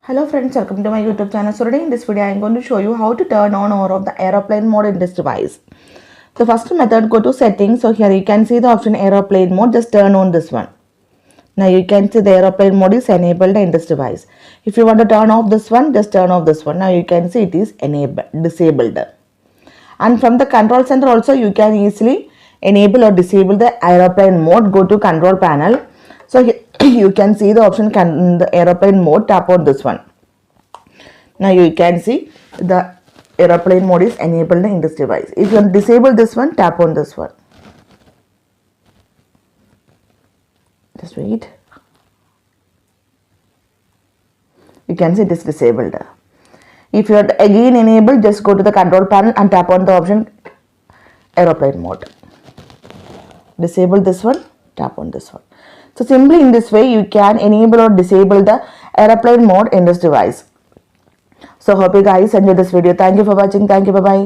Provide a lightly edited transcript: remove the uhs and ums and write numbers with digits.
Hello friends, welcome to my YouTube channel. So today in this video I am going to show you how to turn on or off the aeroplane mode in this device. The first method, go to settings. So here you can see the option aeroplane mode. Just turn on this one. Now you can see the aeroplane mode is enabled in this device. If you want to turn off this one, just turn off this one. Now you can see it is disabled. And from the control center also you can easily enable or disable the aeroplane mode. Go to control panel. So here you can see the option the aeroplane mode. Tap on this one. Now you can see the aeroplane mode is enabled in this device. If you want to disable this one, tap on this one. Just wait. You can see it is disabled. If you are again enabled, just go to the control panel and tap on the option aeroplane mode. Disable this one, tap on this one. So simply in this way you can enable or disable the aeroplane mode in this device. So hope you guys enjoyed this video. Thank you for watching. Thank you. Bye bye.